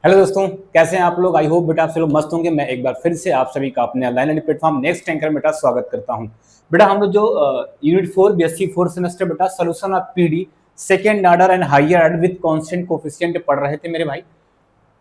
Hello दोस्तों, कैसे हैं आप लोग। आई होप बेटा आप सब लोग मस्त होंगे। मैं एक बार फिर से आप सभी का अपने ऑनलाइन प्लेटफॉर्म नेक्स्ट एंकर में बेटा स्वागत करता हूं। बेटा हम लोग जो यूनिट 4 बीएससी 4 सेमेस्टर बेटा solution of PD second order and higher order with constant coefficient पढ़ रहे थे मेरे भाई।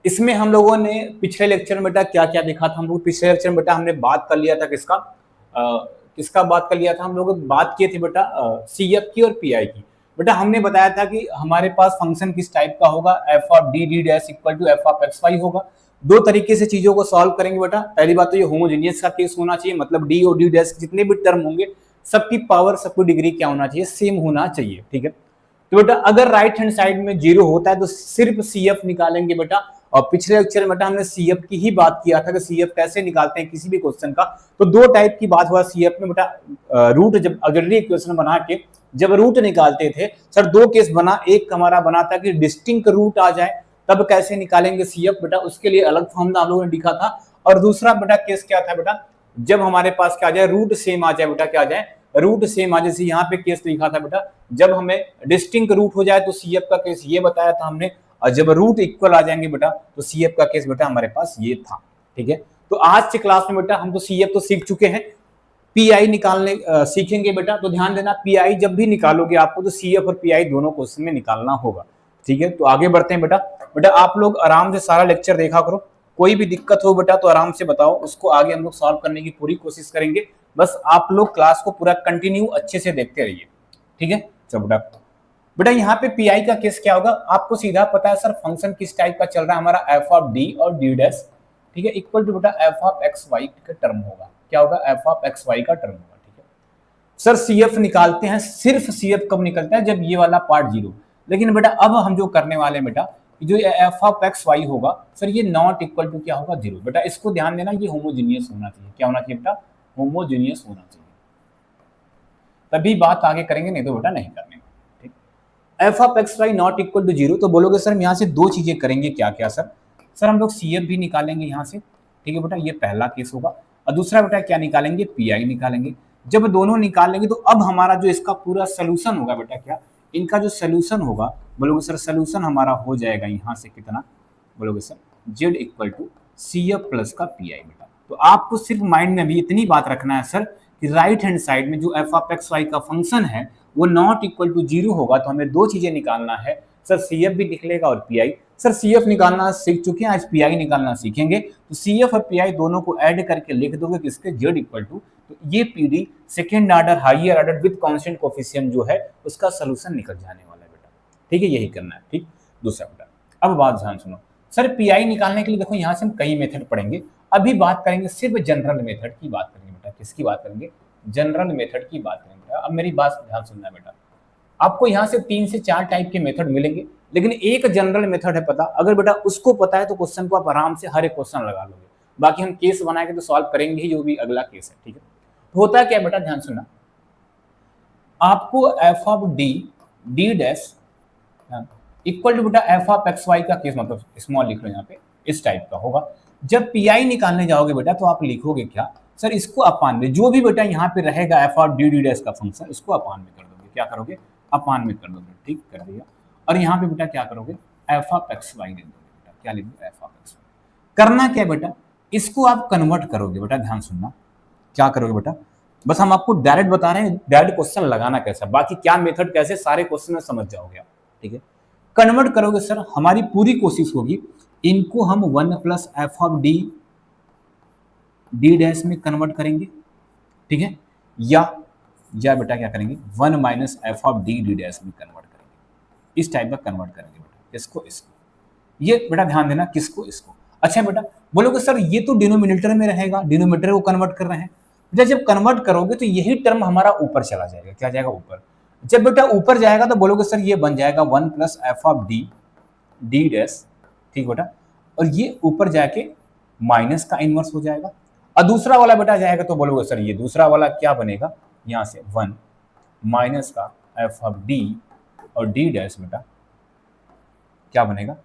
इसमें हम लोगों ने पिछले लेक्चर में बेटा क्या क्या देखा था। हम लोग पिछले लेक्चर में बेटा हमने बात कर लिया था किसका बात कर लिया था। हम लोग बात किए थे बेटा सीएफ की और पीआई की। बेटा हमने बताया था कि हमारे पास फंक्शन किस टाइप का होगा, F of D D dash equal to F of X Y होगा। दो तरीके से चीजों को सॉल्व करेंगे बेटा। पहली बात तो ये होमोजेनियस का केस होना चाहिए, मतलब डी और डी डैश जितने भी टर्म होंगे सबकी पावर सबकी डिग्री क्या होना चाहिए, सेम होना चाहिए। ठीक है, तो बेटा अगर राइट हैंड साइड में जीरो होता है तो सिर्फ सीएफ निकालेंगे बेटा। और पिछले लेक्चर में बेटा हमने सीएफ की ही बात किया था कि सीएफ कैसे निकालते हैं किसी भी क्वेश्चन का। तो दो टाइप की बात हुआ सीएफ में बेटा। रूट जब ऑक्सिलरी इक्वेशन बना के जब रूट निकालते थे सर, दो केस बना। एक हमारा बना था कि डिस्टिंक्ट रूट आ जाए, तब कैसे निकालेंगे सीएफ बेटा, उसके लिए अलग फॉर्मूला हम लोगों ने लिखा था। और दूसरा बेटा केस क्या था बेटा, जब हमारे पास क्या आ जाए, रूट सेम आ जाए बेटा, क्या आ जाए, रूट सेम आ जाए। जैसे यहाँ पे केस लिखा था बेटा, जब हमें डिस्टिंक्ट रूट हो जाए तो सीएफ का केस ये बताया था हमने। और जब रूट इक्वल आ जाएंगे बेटा तो सीएफ का केस बेटा हमारे पास ये था। ठीक है, तो आज के क्लास में बेटा हम तो सीएफ तो सीख चुके हैं, पीआई निकालने सीखेंगे बेटा। तो ध्यान देना, पीआई जब भी निकालोगे आपको तो सीएफ और पीआई दोनों क्वेश्चन में निकालना होगा। ठीक है, तो आगे बढ़ते हैं बेटा। बेटा आप लोग आराम से सारा लेक्चर देखा करो, कोई भी दिक्कत हो बेटा तो आराम से बताओ, उसको आगे हम लोग सॉल्व करने की पूरी कोशिश करेंगे। बस आप लोग क्लास को पूरा कंटिन्यू अच्छे से देखते रहिए। ठीक है, चलो बेटा। बेटा यहाँ पे पीआई का केस क्या होगा, आपको सीधा पता है सर फंक्शन किस टाइप का चल रहा है हमारा, एफ ऑफ डी और डी डैश। ठीक है, इक्वल टू बेटा एफ ऑफ एक्स वाई का टर्म होगा। क्या होगा, एफ ऑफ एक्स वाई का टर्म होगा। ठीक है सर, सीएफ निकालते हैं, सिर्फ सीएफ कब निकलता है, जब ये वाला पार्ट जीरो। लेकिन बेटा अब हम जो करने वाले हैं बेटा, जो एफ ऑफ एक्स वाई होगा सर, ये नॉट इक्वल टू क्या होगा, जीरो। बेटा इसको ध्यान देना, ये होमोजीनियस होना चाहिए। क्या होना चाहिए बेटा, होमोजीनियस होना चाहिए, तभी बात आगे करेंगे, नहीं तो बेटा नहीं करने। ठीक, F of X Y not equal to zero. तो बोलोगे सर हम यहाँ से दो चीजें करेंगे, क्या क्या सर। सर हम लोग सीएफ भी निकालेंगे यहाँ से। ठीक है बेटा, ये पहला केस होगा। और दूसरा बेटा क्या निकालेंगे, पीआई निकालेंगे। जब दोनों निकाल लेंगे तो अब हमारा जो इसका पूरा सोल्यूशन होगा बेटा, क्या इनका जो सोल्यूशन होगा, बोलोगे सर सोल्यूशन हमारा हो जाएगा यहाँ से कितना, बोलोगे sir Z equal to C F plus का पी आई। बेटा तो आपको सिर्फ माइंड में भी इतनी बात रखना है सर कि राइट हैंड साइड में जो एफ ऑफ एक्स वाई का फंक्शन है वो नॉट इक्वल टू जीरो होगा, तो हमें दो चीजें निकालना है सर, सी एफ भी निकलेगा और P I. Sir C F निकालना सीख चुके हैं, आज पी आई निकालना सीखेंगे। तो सी एफ और पी आई दोनों को ऐड करके लिख दोगे किसके, जेड इक्वल टू, तो ये P D second order higher order with constant coefficient जो है उसका सोल्यूशन निकल जाने वाला है बेटा। ठीक है, यही करना है। ठीक, दूसरा बेटा अब बात ध्यान सुनो सर, पीआई निकालने के लिए देखो यहाँ से हम कई मेथड पढ़ेंगे। अभी बात करेंगे सिर्फ जनरल मेथड की बात करेंगे बेटा। किसकी बात करेंगे, जनरल मेथड की बात करेंगे बेटा। अब मेरी बात ध्यान सुनना है बेटा, आपको यहाँ से 3 से 4 टाइप के मेथड मिलेंगे, लेकिन एक जनरल मेथड है पता, अगर बेटा उसको पता है तो क्वेश्चन को आप आराम से हर एक क्वेश्चन लगा लोगे। बाकी हम केस बनाएंगे तो सॉल्व करेंगे ही, जो भी अगला केस है। ठीक है, होता क्या बेटा, ध्यान सुनना, आपको F of D D dash equal to बेटा एफ ऑफ एक्स वाई का केस, मतलब स्मॉल लिख लो यहाँ पे, इस टाइप का होगा। जब पीआई निकालने जाओगे बेटा तो आप लिखोगे क्या सर, इसको अपान में, जो भी बेटा यहाँ पे रहेगा F of D D dash का फंक्शन, इसको अपान में कर दोगे। क्या करोगे, अपान में कर दोगे। ठीक, कर दिया। और यहाँ पे बेटा क्या करोगे, एफ ऑफ एक्स वाई लिख दोगे बेटा। क्या लिख दो, एफ ऑफ एक्स वाई। करना क्या बेटा, इसको आप कन्वर्ट करोगे बेटा। ध्यान सुनना, क्या करोगे बेटा, बस हम आपको डायरेक्ट बता रहे हैं डायरेक्ट क्वेश्चन लगाना कैसा, बाकी क्या मेथड कैसे सारे क्वेश्चन में समझ जाओगे आप। ठीक है, कन्वर्ट करोगे सर, हमारी पूरी कोशिश होगी इनको हम 1 plus F of D D dash में कन्वर्ट करेंगे। ठीक है, या बेटा क्या करेंगे, 1 minus F of D D dash में कन्वर्ट करेंगे। इस टाइप का कन्वर्ट करेंगे बेटा, इसको इसको, ये बेटा ध्यान देना, किसको इसको। अच्छा बेटा बोलोगे सर ये तो डिनोमिनेटर में रहेगा, डिनोमिनेटर को कन्वर्ट कर रहे हैं बेटा। जब कन्वर्ट करोगे तो यही टर्म हमारा ऊपर चला जाएगा। क्या जाएगा, ऊपर। जब बेटा ऊपर जाएगा तो बोलोगे सर ये बन जाएगा 1 plus F of D D dash. ठीक बेटा, और ये ऊपर जाके माइनस का इनवर्स हो जाएगा। और दूसरा वाला बेटा जाएगा तो बोलोगे सर ये दूसरा वाला क्या बनेगा, यहाँ से 1 माइनस का एफ ऑफ डी और डी डैश बेटा क्या बनेगा,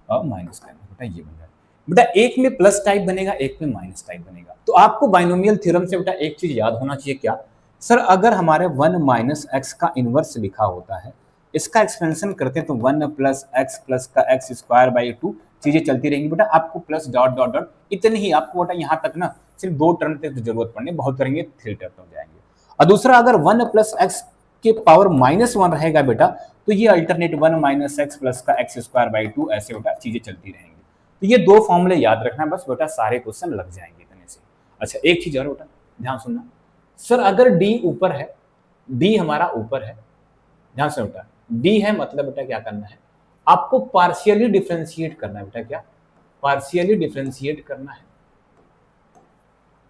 और माइनस का बेटा ये बन जाएगा। बेटा एक में प्लस टाइप बनेगा, एक में माइनस टाइप बनेगा। तो आपको बाइनोमियल थ्योरम से बेटा एक चीज याद होना चाहिए, क्या सर, अगर हमारे 1 माइनस एक्स का इनवर्स लिखा होता है, इसका एक्सपेंशन करते हैं तो 1 प्लस एक्स का एक्स स्क्वायर बाई 2, चीजें चलती रहेंगी बेटा, आपको प्लस डॉट डॉट डॉट इतनी ही आपको बेटा यहाँ तक ना सिर्फ 2 टर्म तक तो जरूरत पड़नी, बहुत करेंगे 3 टर्म हो जाएंगे। और दूसरा अगर 1 प्लस एक्स के पावर -1 रहेगा बेटा, तो ये अल्टरनेट 1 माइनस एक्स प्लस का एक्स स्क्वायर बाई 2 ऐसे बेटा चीजें चलती रहेंगी। तो ये 2 फॉर्मूले याद रखना बस बेटा, सारे क्वेश्चन लग जाएंगे इतने से। अच्छा एक चीज और बेटा ध्यान सुनना, सर अगर डी ऊपर है, डी हमारा ऊपर है, ध्यान से बेटा डी है मतलब बेटा क्या करना है, आपको पार्शियली डिफरेंशिएट करना है बेटा, क्या पार्शियली डिफरेंशिएट करना है,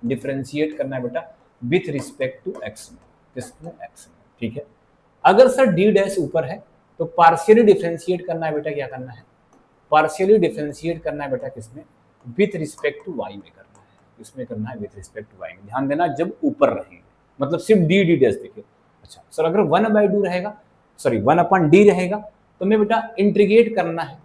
डिफरेंशिएट करना है बेटा विथ रिस्पेक्ट टू एक्स में, किसमें एक्स में, ठीक है। अगर सर डी डैश ऊपर है तो पार्शियली डिफरेंशिएट करना है बेटा, क्या करना है, पार्शियली डिफरेंशिएट करना है बेटा किसमें, विथ रिस्पेक्ट टू वाई में करना है, इसमें करना है विथ रिस्पेक्ट टू वाई में। ध्यान देना जब ऊपर रहेंगे मतलब सिर्फ डी डी डैश देखिए। अच्छा सर अगर 1/2 रहेगा, सॉरी 1/d रहेगा, तो मैं बेटा इंटीग्रेट करना है,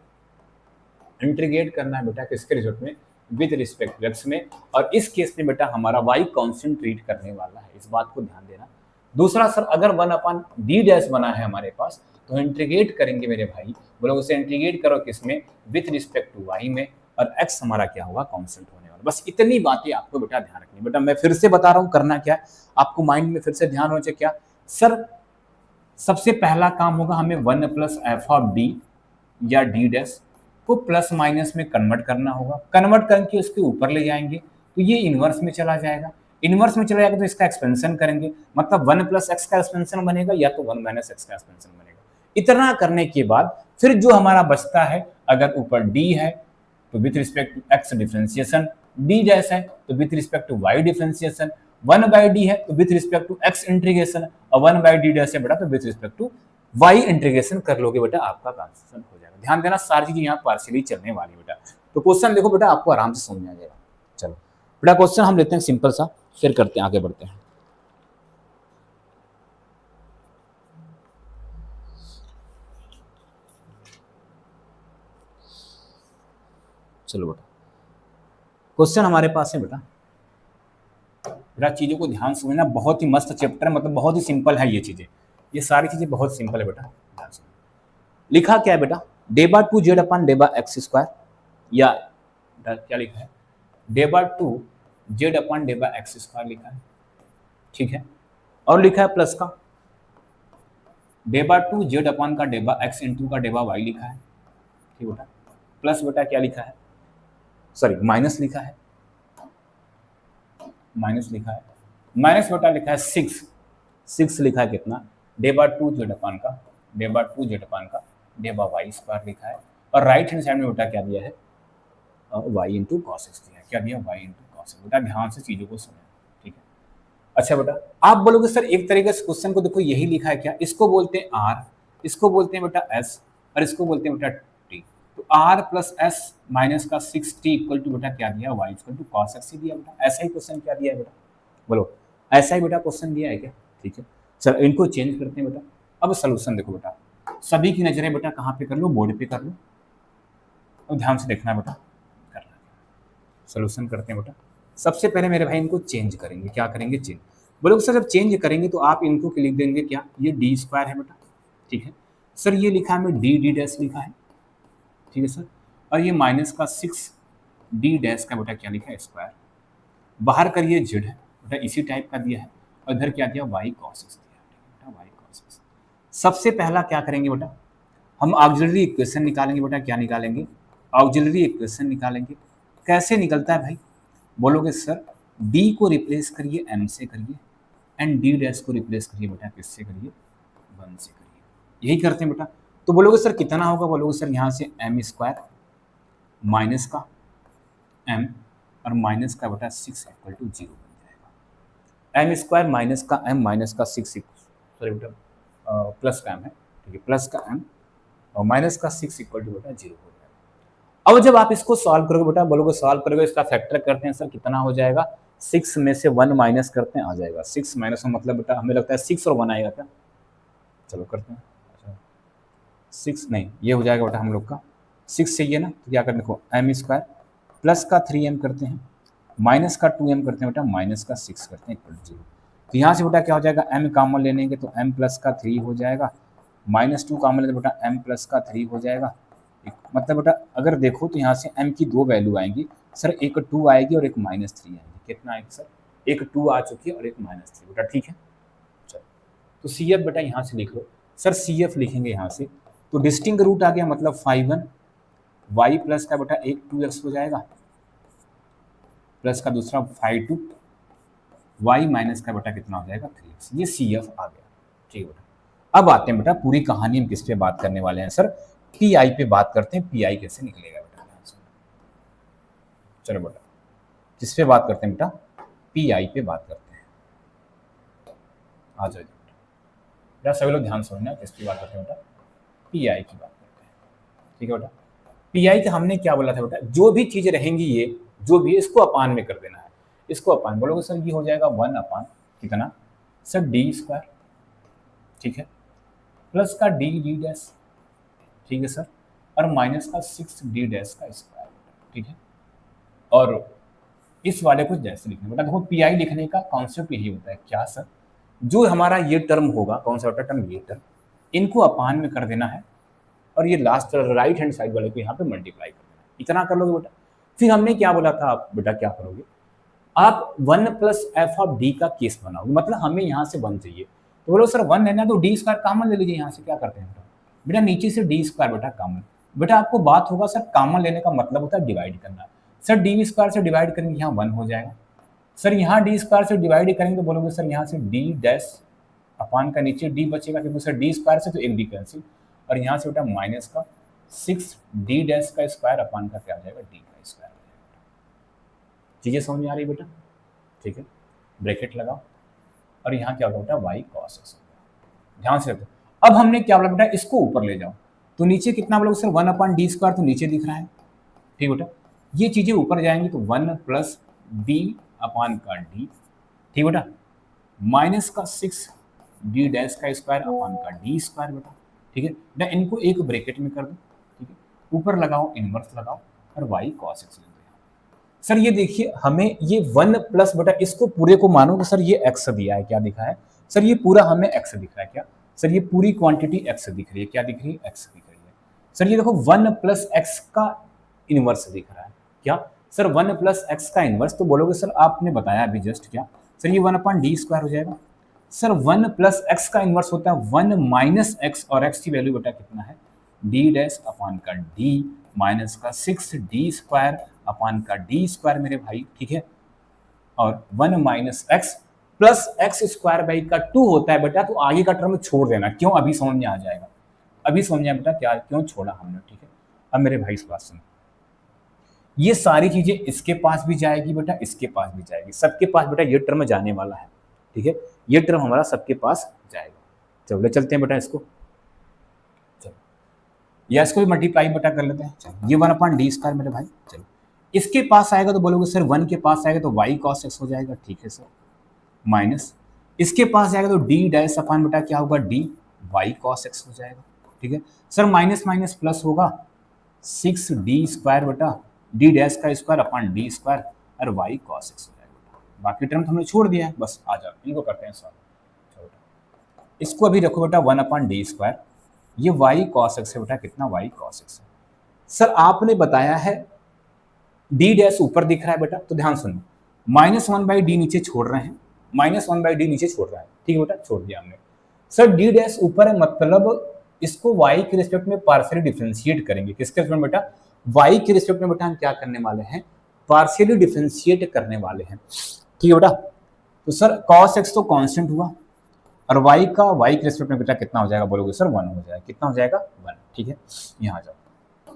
इंटीग्रेट करना है बेटा किसके रिजल्ट में, विद रिस्पेक्ट टू एक्स में। और इस केस में बेटा हमारा y कांस्टेंट ट्रीट करने वाला है, इस बात को ध्यान देना। दूसरा सर अगर 1/d डैश बना है हमारे पास, तो इंटीग्रेट करेंगे मेरे भाई, बोलो उसे इंटीग्रेट करो किसमें, विथ रिस्पेक्ट टू y में, और x हमारा क्या होगा, कांस्टेंट होने वाला। बस इतनी बातें आपको बेटा ध्यान रखनी। बेटा मैं फिर से बता रहा हूँ करना क्या है, आपको माइंड में फिर से ध्यान होना चाहिए। क्या सर सबसे पहला काम होगा हमें 1 प्लस एफ ऑफ डी या डी डैश को प्लस माइनस में कन्वर्ट करना होगा, कन्वर्ट करके उसके ऊपर ले जाएंगे तो ये इनवर्स में चला जाएगा, इनवर्स में चला जाएगा तो इसका एक्सपेंशन करेंगे, मतलब 1 प्लस एक्स का एक्सपेंशन बनेगा या तो 1 माइनस एक्स का एक्सपेंशन बनेगा। इतना करने के बाद फिर जो हमारा बचता है, अगर ऊपर डी है तो with respect to X differentiation, D dash है तो with respect to Y differentiation, 1/d है तो with respect to X integration, और 1/d डैश है बेटा तो with respect to Y integration कर लोगे बेटा, आपका कांस्टेंट हो जाएगा। ध्यान देना सारी चीजें यहाँ पार्शियली चलने वाली बेटा। तो क्वेश्चन देखो बेटा आपको आराम से समझ में आ जाएगा। चलो बेटा क्वेश्चन हम लेते हैं सिंपल सा, फिर करते हैं आगे बढ़ते हैं। चलो बेटा क्वेश्चन हमारे पास है बेटा, बेटा चीजों को ध्यान से समझना, बहुत ही मस्त चैप्टर है, मतलब बहुत ही सिंपल है ये चीजें, ये सारी चीजें बहुत सिंपल है बेटा। लिखा क्या है बेटा, डेबा 2 जेड अपन डेबा एक्स स्क्वायर, या क्या लिखा है, डेबा 2 जेड अपन डेबा एक्स स्क्वायर लिखा है, ठीक है। और लिखा है प्लस का डेबा 2 जेड अपन का डेबा एक्स इंटू का डेबा वाई लिखा है, ठीक बेटा। प्लस बेटा क्या लिखा है, सॉरी माइनस लिखा है, माइनस लिखा है, माइनस बेटा लिखा है 6 लिखा है कितना, डेबा 2 जेड अपन का डेबा 2 जेड अपन का डेबा वाई स्क्वायर लिखा है। और राइट हैंड साइड में बेटा क्या दिया है, वाई इंटू कॉस एक्स दिया है, क्या दिया, वाई इंटू कॉस एक्स। बेटा ध्यान से चीजों को सुनो, ठीक है। अच्छा बेटा आप बोलोगे सर एक तरीके से क्वेश्चन को देखो यही लिखा है, क्या इसको बोलते हैं आर, इसको बोलते हैं बेटा एस, और इसको बोलते हैं बेटा टी। तो आर प्लस एस माइनस का 6t इक्वल टू बेटा क्या दिया, Y equal to cos X दिया बेटा। ऐसा ही क्वेश्चन क्या दिया है बेटा, बोलो ऐसा ही बेटा क्वेश्चन दिया है क्या, ठीक है। चलो इनको चेंज करते हैं बेटा। अब सोल्यूशन देखो बेटा, सभी की नजरें बेटा कहाँ पे कर लो, बोर्ड पे कर लो, और ध्यान से देखना बेटा करना। सोल्यूशन करते हैं बेटा। सबसे पहले मेरे भाई इनको चेंज करेंगे, क्या करेंगे, चेंज। बोलोगे सर जब चेंज करेंगे तो आप इनको लिख देंगे क्या, ये डी स्क्वायर है बेटा, ठीक है। सर ये लिखा है हमें डी डी डैश लिखा है, ठीक है सर। और ये माइनस का 6d डैश का बेटा क्या लिखा है, स्क्वायर। बाहर करिए जेड है बेटा, इसी टाइप का दिया है, और इधर क्या दिया, वाई कॉस एक्स दिया बेटा, वाई कॉस एक्स। सबसे पहला क्या करेंगे बेटा, हम ऑक्सिलरी इक्वेशन निकालेंगे बेटा, क्या निकालेंगे, ऑक्सिलरी इक्वेशन निकालेंगे। कैसे निकलता है भाई, बोलोगे सर d को रिप्लेस करिए m से करिए, एंड d डैश को रिप्लेस करिए बेटा किससे करिए, 1 से करिए। यही करते हैं बेटा। तो बोलोगे सर कितना होगा, बोलोगे सर यहाँ से m स्क्वायर माइनस का m और माइनस का बेटा 6 इक्वल टू 0 बन जाएगा। m स्क्वायर माइनस का m माइनस का 6 सॉरी बेटा प्लस का m है, ठीक है, प्लस का m और माइनस का 6 इक्वल टू बेटा 0 हो जाएगा। अब जब आप इसको सॉल्व करोगे बेटा, बोलोगे सॉल्व करोगे, इसका फैक्टर करते हैं सर कितना हो जाएगा, 6 में से 1 माइनस करते हैं आ जाएगा 6 माइनस का मतलब बेटा हमें लगता है 6 और 1 आएगा क्या, चलो करते हैं। 6 नहीं, ये हो जाएगा बेटा हम लोग का 6 चाहिए ना, तो क्या करते देखो एम स्क्वायर प्लस का 3m करते हैं, माइनस का 2m करते हैं बेटा, माइनस का 6 करते हैं इक्वल टू 0। तो यहाँ से बेटा क्या हो जाएगा, m कॉमन ले लेंगे तो m प्लस का 3 हो जाएगा, माइनस 2 कॉमन लेंगे बेटा m प्लस का 3 हो जाएगा, मतलब बेटा अगर देखो तो यहाँ से m की दो वैल्यू आएंगी सर, एक 2 आएगी और एक -3 आएगी। कितना आएगी सर? एक 2 आ चुकी है और एक -3 बेटा, ठीक है। चलो तो CF बेटा यहाँ से लिख लो सर, CF लिखेंगे यहाँ से तो डिस्टिंक्ट रूट आ गया, मतलब 5 1 y प्लस का बेटा एक 2x हो जाएगा, प्लस का दूसरा 5 2 y माइनस का बेटा कितना हो जाएगा 3x। ये CF आ गया, ठीक है बेटा। अब आते हैं बेटा पूरी कहानी हम किस पे बात करने वाले हैं सर, PI पे बात करते हैं। PI कैसे निकलेगा बेटा, चलो बेटा किस पे बात करते हैं बेटा, PI पे बात करते हैं। आ जाओ बेटा, सभी लोग ध्यान सुनना, किस पे बात करते हैं बेटा, PI की बात करते हैं, ठीक है बेटा। PI का हमने क्या बोला था बेटा, जो भी चीजें रहेंगी ये जो भी है इसको अपान में कर देना है। इसको अपान बोलोगे सर, ये हो जाएगा 1 अपान कितना सर d², ठीक है, प्लस का d डैश, ठीक है सर, और माइनस का 6d डैश का स्क्वायर, ठीक है। और इस वाले को जैसे लिखना बेटा, देखो PI लिखने का कॉन्सेप्ट यही होता है क्या सर, जो हमारा ये टर्म होगा, कौन सा बेटा टर्म, ये टर्म, इनको अपान में कर देना है और ये लास्ट राइट हैंड साइड वाले को यहाँ पे मल्टीप्लाई कर देना, इतना कर लोगे बेटा। फिर हमने क्या बोला था, आप बेटा क्या करोगे, आप 1 प्लस एफ ऑफ डी का केस बनाओगे, मतलब हमें यहाँ से 1 चाहिए तो बोलो सर 1 लेना तो d² कॉमन ले लीजिए। यहाँ से क्या करते हैं बेटा, बेटा नीचे से d² बेटा कॉमन, बेटा आपको बात होगा सर कॉमन लेने का मतलब होता है डिवाइड करना। सर d² से डिवाइड करेंगे यहाँ 1 हो जाएगा, सर यहाँ d² से डिवाइड करेंगे तो बोलोगे सर यहाँ से d डैश अपान का नीचे d बचेगा, क्योंकि सर d² से तो एक d कैंसिल, और यहाँ से बेटा माइनस का 6d डैश का स्क्वायर अपान का क्या आ जाएगा, d का स्क्वायर। चीजें समझ में आ रही बेटा, ठीक है, ब्रैकेट लगाओ और यहाँ क्या होगा बेटा y cos x, ध्यान से रखो। अब हमने क्या बोला बेटा, इसको ऊपर ले जाओ तो नीचे कितना बोलोगे सर 1 अपान d² तो नीचे दिख रहा है, ठीक बेटा। ये चीजें ऊपर जाएंगी तो 1 प्लस d अपान का d, ठीक बेटा, माइनस का 6d डैश का स्क्वायर अपान का d² बेटा, ठीक है बेटा। इनको एक ब्रैकेट में कर दो, ठीक है, ऊपर लगाओ इनवर्स लगाओ और y cos x ले दो। सर ये देखिए हमें ये 1 प्लस बेटा इसको पूरे को मानो कि सर ये x दिया है, क्या दिखा है सर, ये पूरा हमें x दिख रहा है, क्या सर ये पूरी क्वांटिटी x दिख रही है, क्या दिख रही है, x दिख रही है। सर ये देखो 1 प्लस x का इनवर्स दिख रहा है, क्या सर 1 प्लस x का इनवर्स, तो बोलोगे सर आपने बताया अभी जस्ट क्या सर ये 1 अपान d² हो जाएगा। सर 1 प्लस x का इनवर्स होता है 1 माइनस x, और x की वैल्यू बेटा कितना है d डैश अपान का d माइनस का 6d² अपान का d² मेरे भाई, ठीक है, और 1 minus x plus x² by का 2 होता है बेटा, तो आगे का टर्म छोड़ देना, क्यों अभी समझ में आ जाएगा, अभी समझ में बेटा क्या क्यों छोड़ा हमने, ठीक है। अब मेरे भाई इस बात सुनो, ये सारी चीजें इसके पास भी जाएगी बेटा, इसके पास भी जाएगी, सबके पास बेटा ये टर्म जाने वाला है, ठीक है, ये टर्म हमारा सबके पास जाएगा। चलो ले चलते हैं बेटा इसको, चलो या इसको भी मल्टीप्लाई बेटा कर लेते हैं। चलो ये 1 अपान d² मेरे भाई, चलो इसके पास आएगा तो बोलोगे सर 1 के पास आएगा तो y cos x हो जाएगा, ठीक है सर, माइनस इसके पास आएगा तो d डैश अपान बेटा क्या होगा d y cos x हो जाएगा, ठीक है सर, माइनस माइनस प्लस होगा 6d² बेटा d डैश का स्क्वायर अपान d² और y cos x हो जाएगा। बाकी टर्म तो हमने छोड़ दिया है, बस आ जाओ इनको करते हैं सॉल्व। इसको अभी रखो बेटा 1 अपान d², ये y cos x है बेटा, कितना y cos x है। सर आपने बताया है d डैश ऊपर दिख रहा है बेटा, तो ध्यान सुनो, -1/d नीचे छोड़ रहे हैं, -1/d नीचे छोड़ रहा है, ठीक है बेटा, छोड़ दिया हमने। सर d डैश ऊपर है, मतलब इसको y के रिस्पेक्ट में पार्शियली डिफरेंशिएट करेंगे, किसके रिस्पेक्ट में बेटा, y के रिस्पेक्ट में बेटा हम क्या करने वाले हैं, पार्शियली डिफरेंशिएट करने वाले हैं, ठीक है बेटा। तो सर cos x तो कांस्टेंट हुआ और y का y के रिस्पेक्ट में बेटा कितना हो जाएगा, बोलोगे सर 1 हो जाएगा, कितना हो जाएगा 1, ठीक है। यहाँ आ जाओ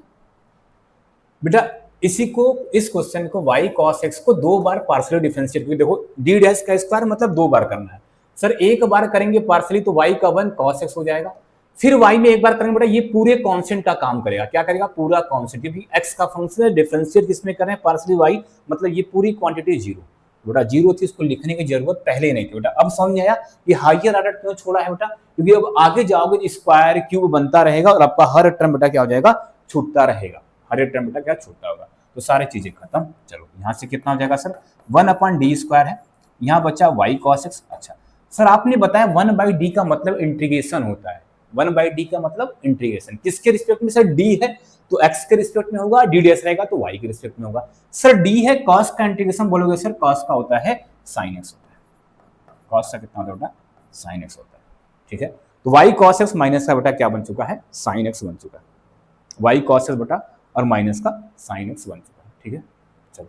बेटा, इसी को इस क्वेश्चन को y cos x को 2 बार पार्शियली डिफरेंशिएट करके देखो, d डैश का स्क्वायर मतलब 2 बार करना है सर, एक बार करेंगे पार्शियली तो y का 1 cos x हो जाएगा, फिर y में एक बार करेंगे बेटा ये पूरे कांस्टेंट का काम करेगा, क्या करेगा, पूरा कांस्टेंट, क्योंकि x का फंक्शन है, डिफरेंशिएट किसमें कर रहे हैं, पार्शियली y, मतलब ये पूरी क्वांटिटी 0 बेटा, 0 थी, इसको लिखने की जरूरत पहले ही नहीं थी बेटा। अब समझ आया ये हायर ऑर्डर क्यों छोड़ा है बेटा, क्योंकि अब आगे जाओगे स्क्वायर क्यूब बनता रहेगा और आपका हर टर्म बेटा क्या हो जाएगा, छूटता रहेगा, हर एक टर्म बेटा क्या छूटता होगा, तो सारी चीजें खत्म। चलो यहाँ से कितना हो जाएगा सर 1 अपान d² है, यहाँ बचा y cos x। अच्छा सर आपने बताया 1/d का मतलब इंटीग्रेशन होता है, 1/d का मतलब इंटीग्रेशन किसके रिस्पेक्ट में? सर डी है तो x के रिस्पेक्ट में होगा, डी डैश रहेगा तो y के रिस्पेक्ट में होगा। सर डी है cos का इंटीग्रेशन, बोलोगे सर cos का होता है sin x होता है। cos का कितना होता है? sin x होता है। ठीक है, तो y cos x माइनस का बेटा क्या बन चुका है? sin x बन चुका है। y cos x बेटा और माइनस का sin x बन चुका है। ठीक है, चलो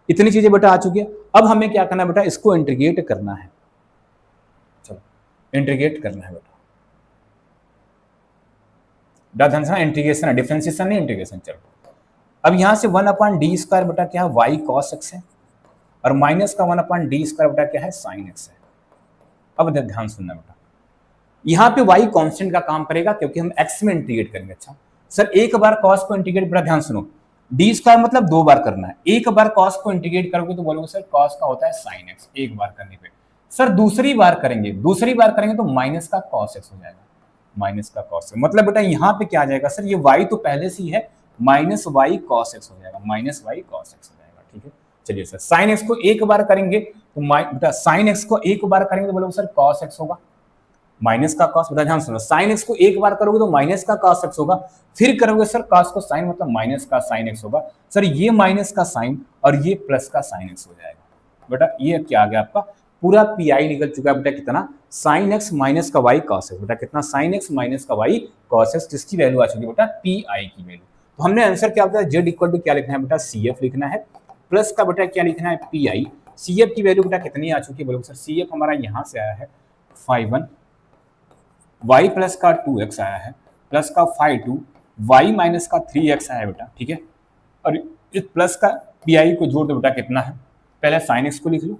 इतनी चीजें बेटा आ चुकी है। अब हमें क्या करना है बेटा? इसको इंटीग्रेट करना है। चलो इंटीग्रेट करना है बेटा। ध्यान से, इंटीग्रेशन है, डिफरेंशिएशन नहीं इंटीग्रेशन। चलो अब यहां से 1/d² बेटा क्या है? y cos x है, और माइनस का 1/d² बेटा क्या है? sin x है। अब ध्यान सुनना बेटा, यहाँ पे y कांस्टेंट का काम करेगा क्योंकि हम x में इंटीग्रेट करेंगे। अच्छा सर एक बार cos को इंटीग्रेट, बेटा ध्यान सुनो, d² मतलब 2 बार करना है। एक बार cos को इंटीग्रेट करोगे तो बोलोगे सर cos का होता है sin x एक बार करने पे। सर दूसरी बार करेंगे तो माइनस का cos x हो जाएगा, माइनस का cos x। मतलब बेटा यहाँ पे क्या आ जाएगा? सर ये y तो पहले से ही है, माइनस y cos x हो जाएगा, माइनस y cos x हो जाएगा। ठीक है, चलिए सर sin x को एक बार करेंगे तो बेटा sin x को एक बार करेंगे तो बोलोगे सर cos x होगा, माइनस का cos। बेटा ध्यान सुनो, sin x को एक बार करोगे तो माइनस का cos x होगा, फिर करोगे सर cos को sin मतलब माइनस का sin x होगा। सर ये माइनस का sin और ये प्लस का sin x हो जाएगा। बेटा ये क्या आ गया आपका? पूरा pi निकल चुका है बेटा, कितना? sin x माइनस का y cos x। बेटा कितना? sin x माइनस का y cos x, जिसकी वैल्यू आ चुकी है बेटा pi की वैल्यू। तो हमने आंसर क्या होता है? z इक्वल टू क्या लिखना है बेटा? cf लिखना है, प्लस का बेटा क्या लिखना है? pi। cf की वैल्यू बेटा कितनी आ चुकी है? बोलो सर cf हमारा यहाँ से आया है 5 y प्लस का 2x आया है, प्लस का 5 y माइनस का 3x आया है बेटा। ठीक है, और इस प्लस का pi को जोड़ दो बेटा, कितना है? पहले sin x को लिख लो,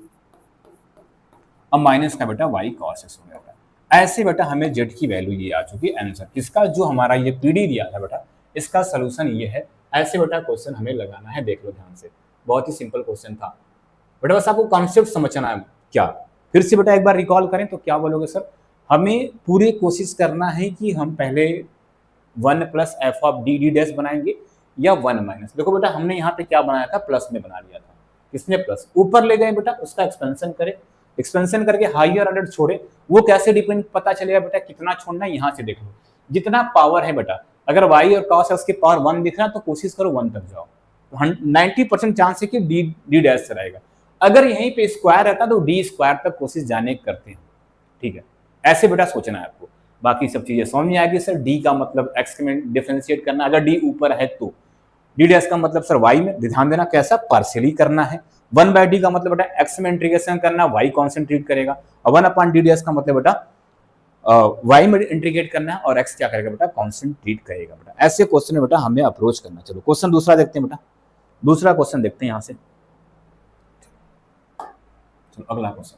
अब माइनस का बेटा y cos x हो गया। ऐसे बेटा हमें z की वैल्यू ये आ चुकी है। आंसर किसका? जो हमारा ये पीडी दिया था बेटा, इसका सोल्यूशन ये है। ऐसे बेटा क्वेश्चन हमें लगाना है, देख लो ध्यान से, बहुत ही सिंपल क्वेश्चन था बेटा, बस आपको कॉन्सेप्ट समझना है। क्या फिर से बेटा एक बार रिकॉल करें तो क्या बोलोगे सर? हमें पूरी कोशिश करना है कि हम पहले 1 plus F of D D dash बनाएंगे या 1 माइनस। देखो बेटा हमने यहाँ पे क्या बनाया था? प्लस में बना लिया था। किसने? प्लस। ऊपर ले गए बेटा, उसका एक्सपेंशन करें, एक्सपेंशन करके हायर ऑर्डर छोड़े। वो कैसे डिपेंड पता चलेगा बेटा कितना छोड़ना है? यहाँ से देख लो, जितना पावर है बेटा, अगर y और cos x की पावर 1 दिख रहा है तो कोशिश करो 1 तक जाओ, तो 90% चांस है कि डी डैश से रहेगा। अगर यहीं पे स्क्वायर रहता तो डी स्क्वायर तक कोशिश जाने करते हैं। ठीक है, ऐसे बेटा सोचना है आपको, बाकी सब चीजें समझ में आएगी। सर डी का मतलब x में डिफरेंशिएट करना, अगर डी ऊपर है तो डी डैश का मतलब सर y में, ध्यान देना कैसा पार्शियली करना है। 1/d का मतलब बेटा x में इंटीग्रेशन करना, y कॉन्सेंट्रेट करेगा, और 1/d डैश का मतलब बेटा y में इंटीग्रेट करना है और x क्या करेगा बेटा? कॉन्सेंट्रेट करेगा बेटा। ऐसे क्वेश्चन में बेटा हमें अप्रोच करना। चलो क्वेश्चन दूसरा देखते हैं बेटा, दूसरा क्वेश्चन देखते हैं यहाँ से। चलो अगला क्वेश्चन,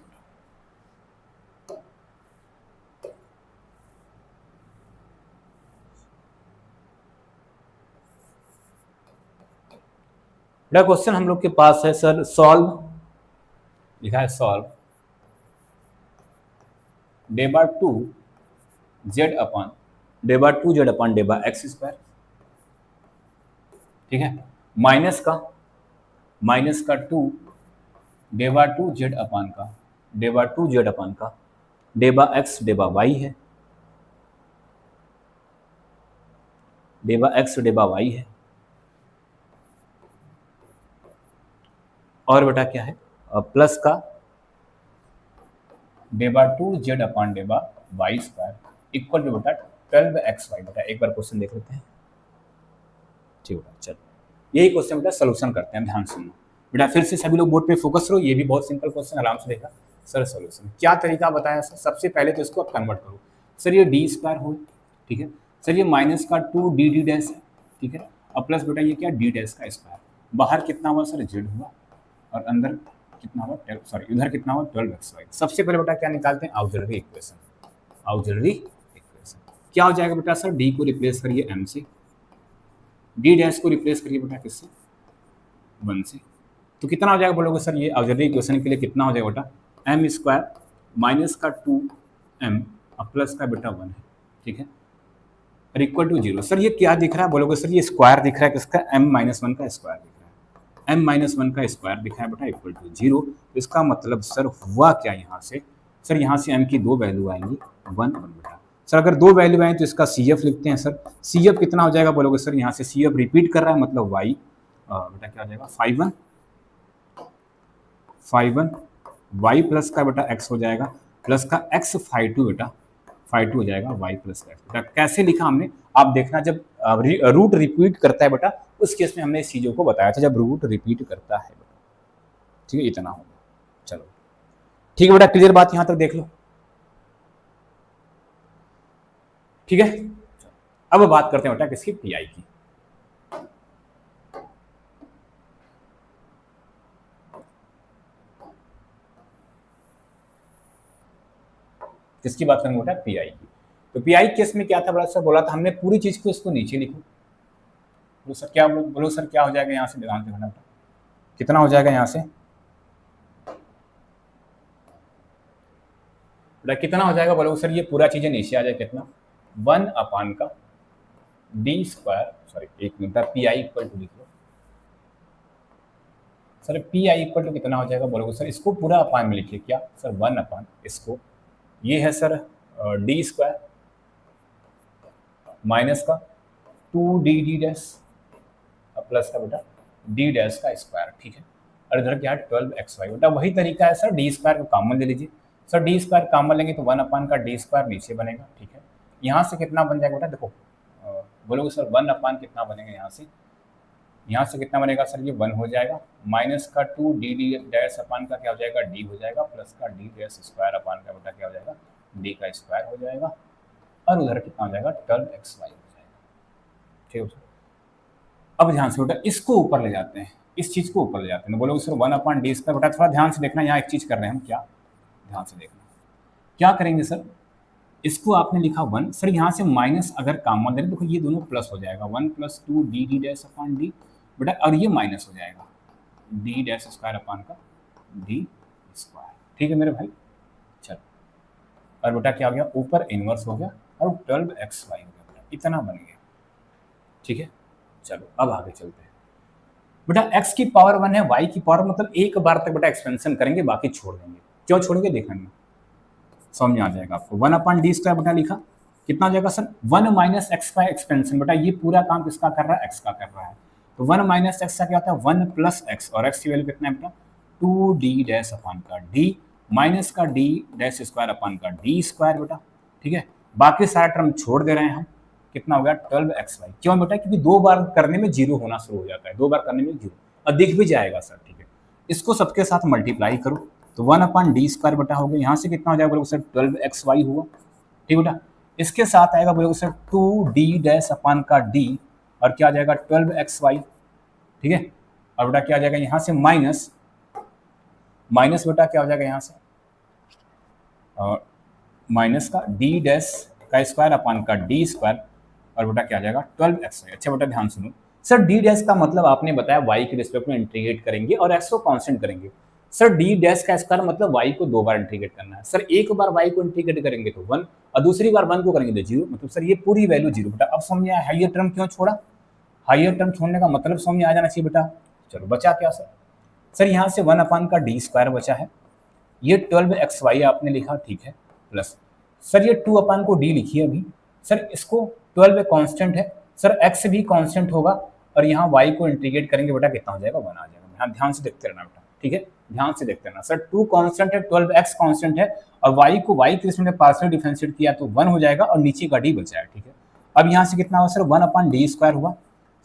बेटा क्वेश्चन हम लोग के पास है सर, सॉल्व, लिखा है सॉल्व डेबा 2 जेड अपॉन डेबा एक्स स्क्वायर। ठीक है, माइनस का 2 डेबा 2 जेड अपॉन का डेबा एक्स डेबा वाई है, डेबा एक्स डेबा वाई है, और बेटा क्या है? प्लस का डेबा 2 जेड अपॉन डेबा वाई स्क्वायर इक्वल टू बेटा 12xy। बेटा एक बार क्वेश्चन देख लेते हैं। ठीक बेटा, चलो यही क्वेश्चन बेटा सोल्यूशन करते हैं, ध्यान सुनना बेटा। फिर से सभी लोग बोर्ड पे फोकस करो, ये भी बहुत सिंपल क्वेश्चन, आराम से देखा। सर सोल्यूशन क्या तरीका बताया सर? सबसे पहले तो इसको कन्वर्ट करो। सर ये डी स्क्वायर हो, ठीक है सर, ये माइनस का 2 डी डी डैश है, ठीक है, और प्लस बेटा ये क्या? डी डैश का स्क्वायर। बाहर कितना हुआ सर? जेड हुआ, और अंदर कितना हुआ? सॉरी इधर कितना हुआ? 12xy। सबसे पहले बेटा क्या निकालते हैं? Auxiliary equation. क्या हो जाएगा बेटा? सर डी को रिप्लेस करिए m से, डी डैश को रिप्लेस करिए बेटा किससे? 1 से। तो कितना हो जाएगा बोलोगे सर? ये ऑक्सिलरी इक्वेशन के लिए कितना हो जाएगा बेटा? m स्क्वायर माइनस का 2m और प्लस का बेटा 1 है, ठीक है, और इक्वल टू 0। सर ये क्या दिख रहा है बोलोगे? सर ये स्क्वायर दिख रहा है किसका? m-1 का स्क्वायर दिख रहा है, m-1 का स्क्वायर दिखा है बेटा इक्वल टू 0। इसका मतलब सर हुआ क्या यहाँ से? सर यहाँ से m की 2 वैल्यू आएंगी 1 1 बेटा। सर अगर दो वैल्यू आए तो इसका सी एफ लिखते हैं सर। सी एफ कितना हो जाएगा बोलोगे सर, यहाँ से सी एफ रिपीट कर रहा है मतलब वाई, बेटा क्या हो जाएगा 5 1 वाई प्लस का बेटा एक्स हो जाएगा, प्लस का एक्स 5 2 बेटा 5 2 हो जाएगा वाई प्लस का एक्स। बेटा कैसे लिखा हमने, आप देखना जब रूट रिपीट करता है बेटा, उस केस में हमने इस चीज़ों को बताया था, जब रूट रिपीट करता है बेटा। ठीक है, इतना होगा। चलो ठीक है बेटा, क्लियर बात यहाँ तक देख लो। ठीक है, अब बात करते हैं बेटा किसकी, पी आई की। किसकी बात करेंगे बेटा, पी आई की। तो पी आई केस में क्या था बड़ा सर, बोला था हमने पूरी चीज को इसको नीचे लिखो। बोलो सर क्या, बोलो सर क्या हो जाएगा यहाँ से, ध्यान देखना बेटा कितना हो जाएगा यहाँ से बेटा, कितना हो जाएगा बोलो सर, ये पूरा चीजें नीचे आ जाए कितना, 1 अपान का डी स्क्वायर, सॉरी एक minute, P I equal to लिख लो sir, P I equal to कितना हो जाएगा बोलोगे सर, इसको पूरा अपान में लिखिए क्या सर, 1 अपान इसको, ये है सर डी स्क्वायर माइनस का 2d डैश प्लस का बेटा डी डैश का स्क्वायर। ठीक है, और इधर क्या है 12xy। बेटा वही तरीका है सर, डी स्क्वायर को कॉमन ले लीजिए सर, डी स्क्वायर कॉमन लेंगे तो 1 अपान का डी स्क्वायर नीचे बनेगा। ठीक है, यहाँ से कितना बन जाएगा बेटा, देखो बोलोगे सर 1 अपान कितना बनेगा, यहाँ से कितना बनेगा सर, ये 1 हो जाएगा, माइनस का 2d डैश अपान का क्या हो जाएगा, डी हो जाएगा, प्लस का डी डैश स्क्वायर अपान का बेटा क्या हो जाएगा, डी का स्क्वायर हो जाएगा, और उधर कितना हो जाएगा 12xy हो जाएगा। ठीक है सर, अब ध्यान से बेटा इसको ऊपर ले जाते हैं, इस चीज को ऊपर ले जाते हैं, बोलोगे सर 1 अपान डी स्क्वायर। बेटा थोड़ा ध्यान से देखना, यहाँ एक चीज कर रहे हैं हम, क्या ध्यान से देखना, क्या करेंगे सर, इसको आपने लिखा 1 सर, यहाँ से माइनस अगर कॉमन ले, देखो ये दोनों प्लस हो जाएगा, 1 + 2d डैश अपान डी बेटा, और ये माइनस हो जाएगा डी डैश स्क्वायर अपान का डी स्क्वायर। ठीक है मेरे भाई, चलो, और बेटा क्या हो गया, ऊपर इनवर्स हो गया और 12xy हो गया बेटा, इतना बन गया। ठीक है, चलो अब आगे चलते हैं बेटा, x की पावर 1 है, y की पावर मतलब एक बार तक बेटा एक्सपेंशन करेंगे, बाकी छोड़ देंगे। क्यों छोड़ेंगे देखेंगे, समझ में आ जाएगा आपको। 1 अपान डी स्क्वायर बेटा लिखा, कितना हो जाएगा सर, 1 माइनस एक्स का एक्सपेंशन। बेटा ये पूरा काम किसका कर रहा है, एक्स का कर रहा है, तो 1 माइनस एक्स का क्या होता है, 1 प्लस एक्स, और एक्स की वैल्यू कितना है बेटा 2d डैश अपान का डी, माइनस का डी डैश स्क्वायर अपान का डी स्क्वायर बेटा। ठीक है, बाकी सारा टर्म छोड़ दे रहे हैं हम, कितना हो गया 12xy। क्यों बेटा, क्योंकि दो बार करने में जीरो होना शुरू हो जाता है, दो बार करने में जीरो, और दिख भी जाएगा सर। ठीक है, इसको सबके साथ मल्टीप्लाई करो तो 1 अपान डी स्क्वायर बेटा हो गया, यहाँ से कितना हो जाएगा बोलोगे सर 12xy हुआ। ठीक बेटा, इसके साथ आएगा बोलोगे सर 2d डैश अपान का डी, और क्या आ जाएगा 12xy। ठीक है, और बेटा क्या आ जाएगा यहाँ से माइनस बेटा क्या हो जाएगा यहाँ से माइनस का डी डैश का स्क्वायर अपान का डी स्क्वायर, और बेटा क्या आ जाएगा 12xy। अच्छा बेटा ध्यान सुनो सर, डी डैश का मतलब आपने बताया y के रिस्पेक्ट में इंटीग्रेट करेंगे और x को कांस्टेंट करेंगे। सर डी डैश का स्क्वायर मतलब y को दो बार इंटीग्रेट करना है। सर एक बार y को इंटीग्रेट करेंगे तो 1, और दूसरी बार 1 को करेंगे तो 0, मतलब सर ये पूरी वैल्यू 0। बेटा अब समझ में आया हाइयर टर्म क्यों छोड़ा, हाइयर टर्म छोड़ने का मतलब समझ में आ जाना चाहिए बेटा। चलो बचा क्या सर, सर यहाँ से 1 अपान का डी स्क्वायर बचा है, ये 12xy आपने लिखा, ठीक है, प्लस सर ये 2 अपान को डी लिखिए अभी, सर इसको 12 कांस्टेंट है, सर x भी कांस्टेंट होगा, और यहाँ y को इंटीग्रेट करेंगे बेटा कितना हो जाएगा 1 आ जाएगा। ध्यान से देखते रहना बेटा, ठीक है, ध्यान से देखते रहना। सर 2 कांस्टेंट है, 12x कांस्टेंट है, और y को y के रिस्पेक्ट में पार्शियल डिफरेंशिएट किया तो 1 हो जाएगा, और नीचे का d बचा है। ठीक है, अब यहाँ से कितना हुआ सर 1 अपान डी स्क्वायर हुआ,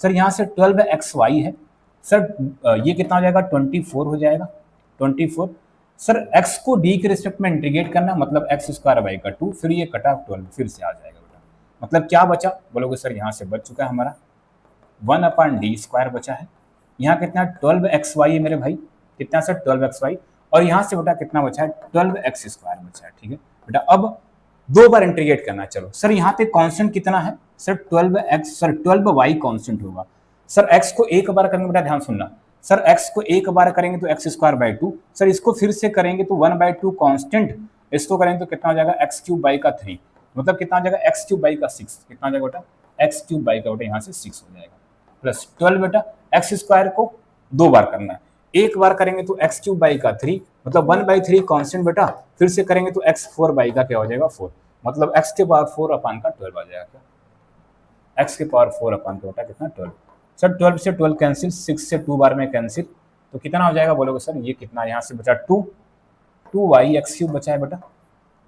सर यहाँ से 12xy है, सर ये कितना हो जाएगा 24 हो जाएगा, 24। सर x को d के रिस्पेक्ट में इंटीग्रेट करना मतलब x स्क्वायर बाई का 2, फिर ये कटा 12 फिर से आ जाएगा बेटा, मतलब क्या बचा बोलोगे सर, यहाँ से बच चुका है हमारा 1 अपान डी स्क्वायर बचा है, यहाँ कितना 12xy है मेरे भाई, कितना सर 12xy, और यहाँ से बेटा कितना बचा है 12x स्क्वायर बचा है। ठीक है बेटा, अब दो बार इंटीग्रेट करना है। चलो सर यहाँ पे कांस्टेंट कितना है sir 12x, sir 12y constant होगा, सर x को एक बार करेंगे बेटा, ध्यान सुनना, सर x को एक बार करेंगे तो x स्क्वायर बाई 2, सर इसको फिर से करेंगे तो 1/2 कांस्टेंट, इसको करेंगे तो कितना हो जाएगा x क्यूब बाई का 3, मतलब कितना हो जाएगा x क्यूब बाई का 6, कितना हो जाएगा बेटा x क्यूब बाई का बेटा यहाँ से 6 हो जाएगा, प्लस 12 बेटा x स्क्वायर को दो बार करना है, एक बार करेंगे तो x क्यूब बाई का 3, मतलब 1/3 कांस्टेंट बेटा, फिर से करेंगे तो x 4 बाई का क्या हो जाएगा 4, मतलब x के पावर 4 अपान का 12 आ जाएगा क्या, x के पावर 4 अपान का बेटा कितना 12। सर 12 से 12 कैंसिल, 6 से 2 बार में कैंसिल, तो कितना हो जाएगा बोलोगे सर, ये कितना यहाँ से बचा 2y एक्स क्यूब बचा है बेटा,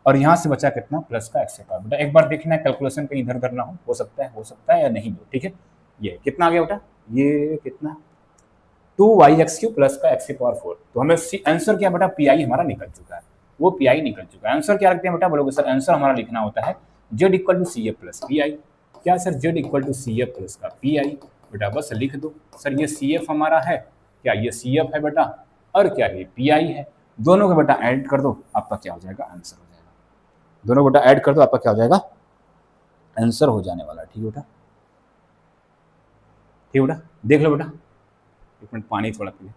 और यहाँ से बचा कितना प्लस का एक्स का बेटा। एक बार देखना है कैलकुलेशन कहीं इधर उधर ना हो सकता है या नहीं हो, ठीक है। ये कितना आ गया बेटा, ये कितना 2y एक्स क्यूब प्लस का एक्स की पावर 4। तो हमें आंसर क्या बेटा, पी आई हमारा निकल चुका है, वो पी आई निकल चुका है। आंसर क्या रखते हैं बेटा, बोलोगे सर आंसर हमारा लिखना होता है Z equal to C F plus P I. क्या sir, Z equal to C F plus का पी आई, बेटा बस लिख दो। सर ये सी एफ हमारा है, क्या ये सी एफ है बेटा, और क्या ये पी आई है, दोनों को बेटा ऐड कर दो, आपका क्या हो जाएगा, आंसर हो जाएगा। दोनों बेटा ऐड कर दो, आपका क्या हो जाएगा, आंसर हो जाने वाला। ठीक बेटा, ठीक बेटा, देख लो बेटा, एक मिनट पानी थोड़ा पी ले।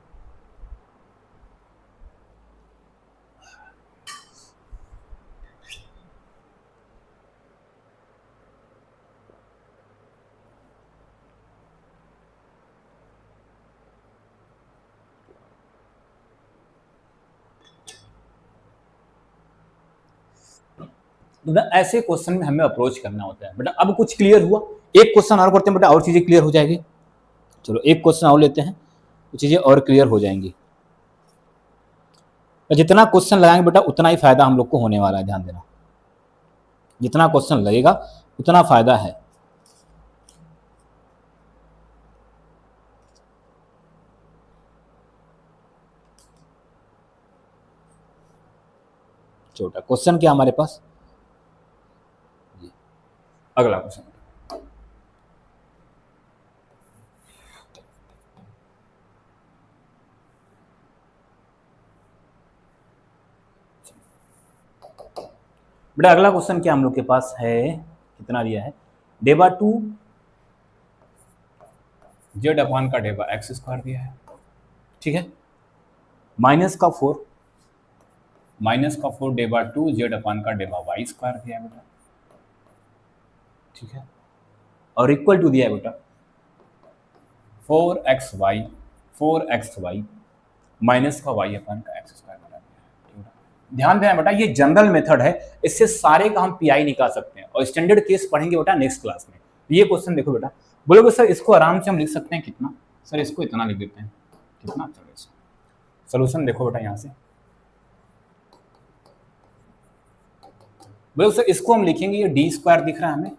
बेटा ऐसे क्वेश्चन में हमें अप्रोच करना होता है बेटा। अब कुछ क्लियर हुआ, एक क्वेश्चन और करते हैं बेटा, और चीजें क्लियर हो जाएगी। चलो एक क्वेश्चन और लेते हैं, तो चीजें और क्लियर हो जाएंगी। जितना क्वेश्चन लगाएंगे बेटा उतना ही फायदा हम लोग को होने वाला है, ध्यान देना, जितना क्वेश्चन लगेगा उतना फायदा है। छोटा क्वेश्चन क्या हमारे पास, अगला क्वेश्चन, बेटा अगला क्वेश्चन क्या हम लोग के पास है, कितना दिया है, डेबा 2 जेड अपान का डेबा एक्स स्क्वायर दिया है, ठीक है, माइनस का 4 डेबा 2 जेड अपान का डेबा वाई स्क्वायर दिया है बेटा, ठीक है, और इक्वल टू दिया है बेटा 4xy माइनस का y अपान का एक्स स्क्वायर बना दिया है। ध्यान देना बेटा, ये जनरल मेथड है, इससे सारे का हम पीआई निकाल सकते हैं, और स्टैंडर्ड केस पढ़ेंगे बेटा नेक्स्ट क्लास में। ये क्वेश्चन देखो बेटा, बोलोगे सर इसको आराम से हम लिख सकते हैं कितना, सर इसको इतना लिख देते हैं, कितना, चलो सोल्यूशन देखो बेटा, यहाँ से बोलो सर इसको हम लिखेंगे, ये डी स्क्वायर दिख रहा है हमें,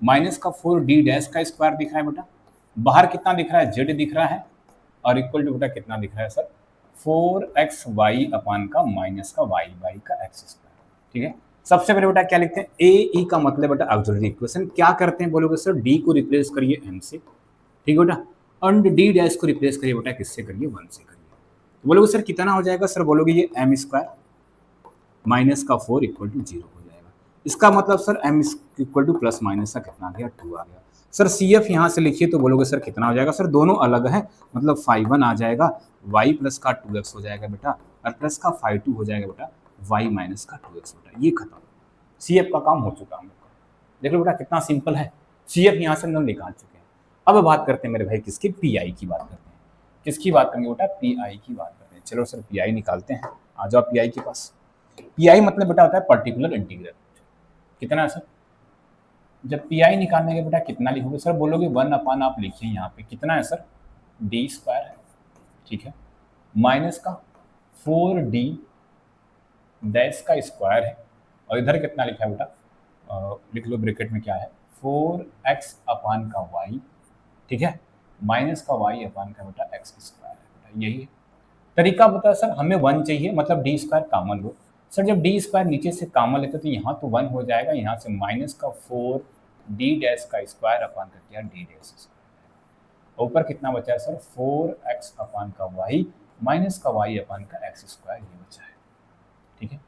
माइनस का 4 डी डैश का स्क्वायर दिख रहा है बेटा, बाहर कितना दिख रहा है, जेड दिख रहा है, और इक्वल टू बेटा कितना दिख रहा है सर, 4xy अपान का माइनस का y का एक्स स्क्वायर, ठीक है। सबसे पहले बेटा क्या लिखते हैं, ए ई का मतलब बेटा ऑक्सिलरी इक्वेशन, क्या करते हैं बोलोगे सर, डी को रिप्लेस करिए एम से, ठीक है बेटा, और डी डैश को रिप्लेस करिए बेटा किससे करिए, 1 से करिए। तो बोलोगे सर कितना हो जाएगा, सर बोलोगे ये एम स्क्वायर माइनस का 4 इक्वल टू 0 हो जाएगा। इसका मतलब sir M equal to plus minus का कितना आ गया, 2 आ गया। सर सी एफ यहाँ से लिखिए, तो बोलोगे सर कितना हो जाएगा, सर दोनों अलग है, मतलब 5 आ जाएगा, y प्लस का 2x हो जाएगा बेटा, और प्लस का 5 हो जाएगा बेटा y माइनस का 2x बेटा, ये खत्म, सी एफ का काम हो चुका हम लोग का। देख लो बेटा कितना सिंपल है, सी एफ यहाँ से हम लोग निकाल चुके हैं। अब बात करते हैं मेरे भाई किसकी, पी आई की बात करते हैं, किसकी बात करेंगे बेटा, पी आई की बात करते हैं। चलो सर पी आई निकालते हैं, आ जाओ पी आई के पास। पी आई मतलब बेटा होता है पर्टिकुलर इंटीग्रल, कितना है सर, जब पी आई निकालने के बेटा कितना लिखोगे, सर बोलोगे 1 अपान, आप लिखिए यहाँ पे कितना है सर, डी स्क्वायर है, ठीक है, माइनस का 4d डैश का स्क्वायर है, और इधर कितना लिखा है बेटा, लिख लो ब्रैकेट में क्या है, 4x अपान का y, ठीक है, माइनस का y अपान का बेटा एक्स स्क्वायर है बेटा, यही है तरीका। बता सर हमें 1 चाहिए, मतलब डी स्क्वायर कॉमन लो। सर जब डी स्क्वायर नीचे से कॉमन लेते तो यहाँ तो 1 हो जाएगा, यहाँ से माइनस का 4d डैश का स्क्वायर अपान का क्या, डी डैश स्क्वायर, ऊपर कितना बचा है सर, 4x अपान का y माइनस का y अपान का एक्स स्क्वायर, ये बचा है, ठीक है।